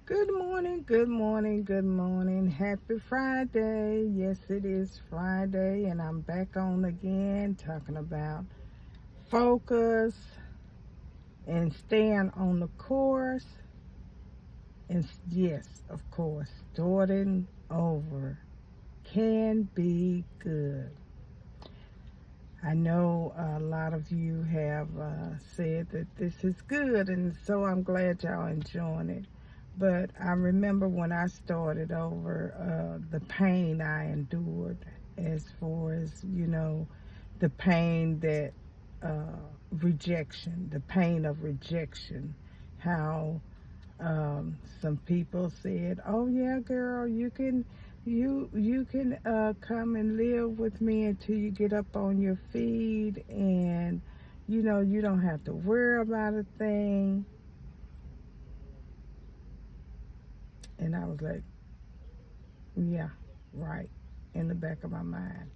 Good morning, good morning, good morning. Happy Friday. Yes, it is Friday, and I'm back on again talking about focus and staying on the course. And yes, of course, starting over can be good. I know a lot of you have said that this is good, and so I'm glad y'all enjoying it. But I remember when I started over, the pain I endured, as far as, the pain that uh, rejection, the pain of rejection, how some people said, "Oh yeah, girl, you can come and live with me until you get up on your feet, and you don't have to worry about a thing." And I was like, "Yeah, right," in the back of my mind.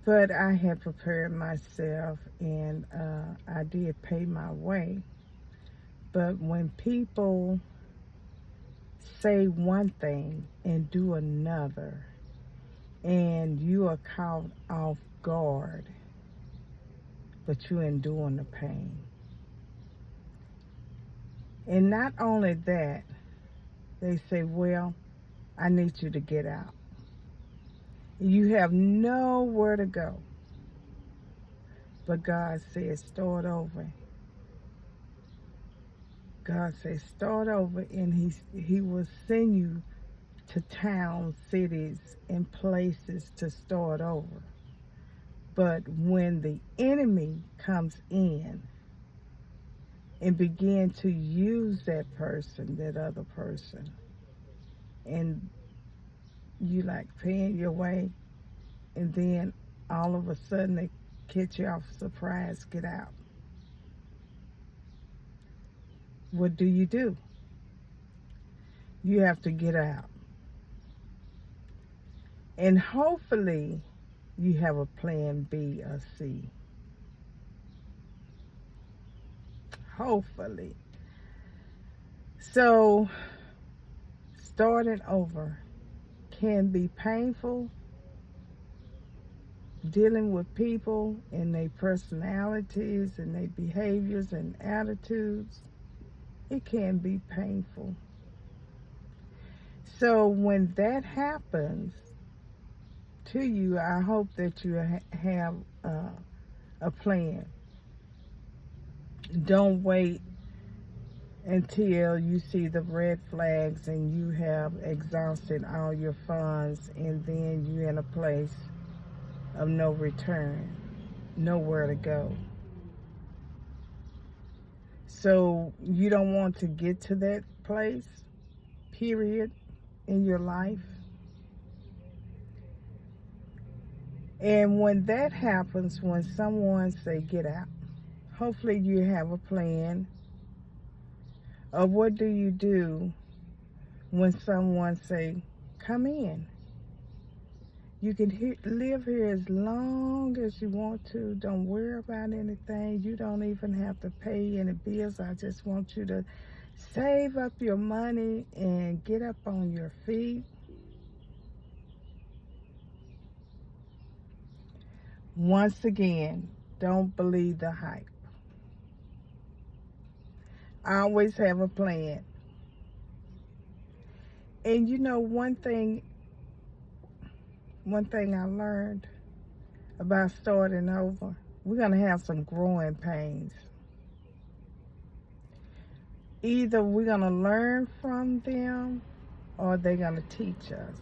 But I had prepared myself, and I did pay my way. But when people say one thing and do another, and you are caught off guard, but you're enduring the pain. And not only that, they say, "Well, I need you to get out." You have nowhere to go. But God says, start over. God says, start over, and He will send you to towns, cities, and places to start over. But when the enemy comes in and begin to use that person, that other person, and you like paying your way, and then all of a sudden they catch you off surprise, get out. What do? You have to get out. And hopefully you have a plan B or C. Hopefully. So starting over can be painful. Dealing with people and their personalities and their behaviors and attitudes, it can be painful. So when that happens to you, I hope that you have a plan. Don't wait until you see the red flags and you have exhausted all your funds, and then you're in a place of no return, nowhere to go. So you don't want to get to that place, period, in your life. And when that happens, when someone say get out, hopefully you have a plan of what do you do when someone say come in. You can live here as long as you want to. Don't worry about anything. You don't even have to pay any bills. I just want you to save up your money and get up on your feet. Once again, don't believe the hype. I always have a plan. And one thing I learned about starting over, we're going to have some growing pains. Either we're going to learn from them or they're going to teach us.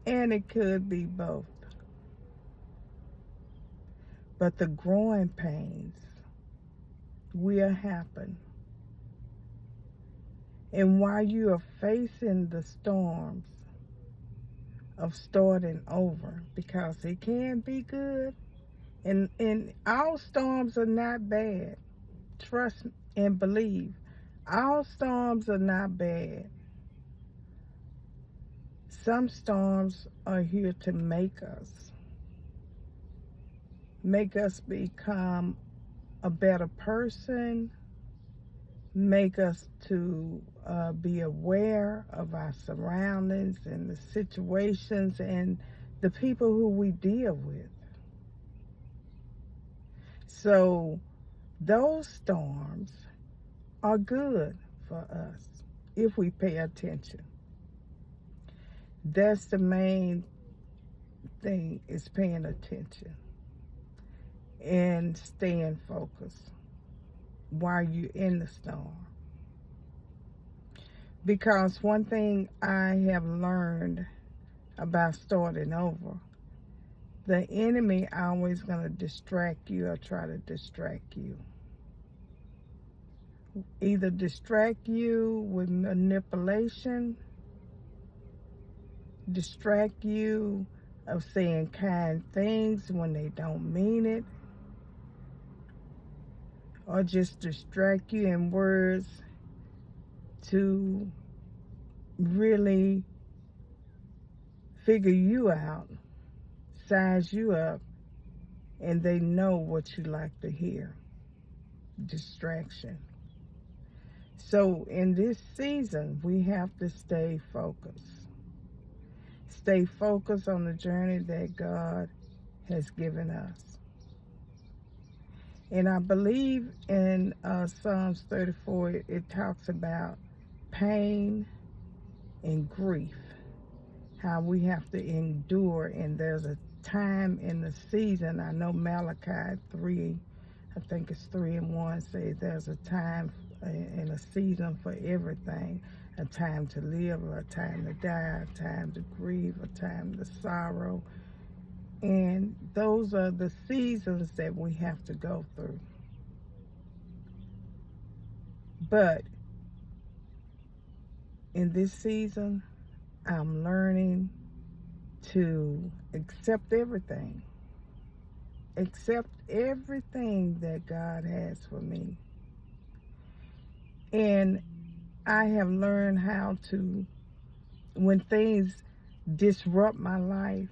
And it could be both. But the growing pains will happen. And while you are facing the storms of starting over, because it can be good, and all storms are not bad. Trust and believe. All storms are not bad. Some storms are here to make us become a better person, make us to be aware of our surroundings and the situations and the people who we deal with. So those storms are good for us if we pay attention. That's the main thing, is paying attention and staying focused while you're in the storm. Because one thing I have learned about starting over, the enemy always going to distract you or try to distract you. Either distract you with manipulation, distract you of saying kind things when they don't mean it, or just distract you in words to really figure you out, size you up, and they know what you like to hear. Distraction. So in this season, we have to stay focused. Stay focused on the journey that God has given us. And I believe in Psalms 34, it talks about pain and grief, how we have to endure. And there's a time in the season, I know Malachi 3, I think it's 3:1, says there's a time and a season for everything. A time to live, a time to die, a time to grieve, a time to sorrow. And those are the seasons that we have to go through. But in this season, I'm learning to accept everything. Accept everything that God has for me. And I have learned how to, when things disrupt my life,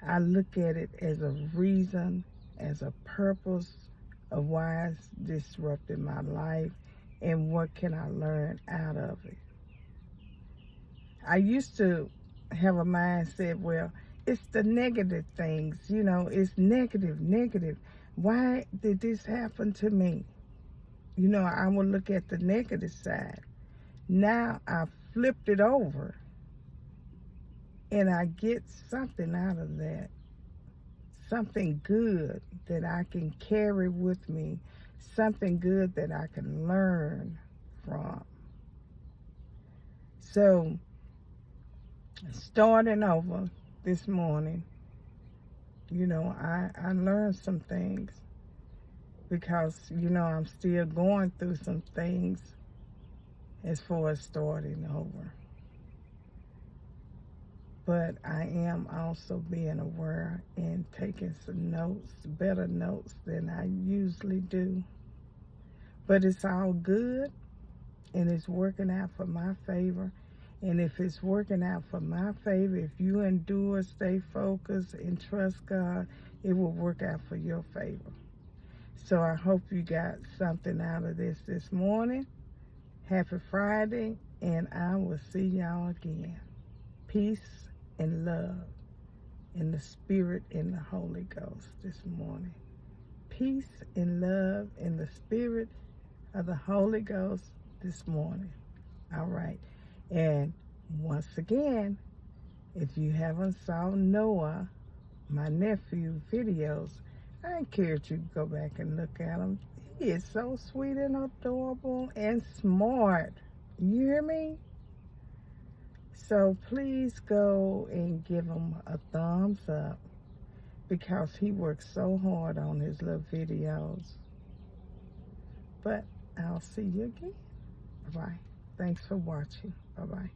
I look at it as a reason, as a purpose of why it's disrupted my life and what can I learn out of it. I used to have a mindset, well, it's the negative things, it's negative. Why did this happen to me? I would look at the negative side. Now I flipped it over and I get something out of that. Something good that I can carry with me. Something good that I can learn from. So, starting over this morning, I learned some things because, I'm still going through some things as far as starting over. But I am also being aware and taking some notes, better notes than I usually do. But it's all good and it's working out for my favor. And if it's working out for my favor, if you endure, stay focused, and trust God, it will work out for your favor. So I hope you got something out of this morning. Happy Friday, and I will see y'all again. Peace and love in the Spirit and the Holy Ghost this morning. Peace and love in the Spirit of the Holy Ghost this morning. All right. And once again, if you haven't saw Noah, my nephew, videos, I encourage you to go back and look at him. He is so sweet and adorable and smart. You hear me? So please go and give him a thumbs up because he works so hard on his little videos. But I'll see you again. Bye-bye. Thanks for watching. Bye-bye.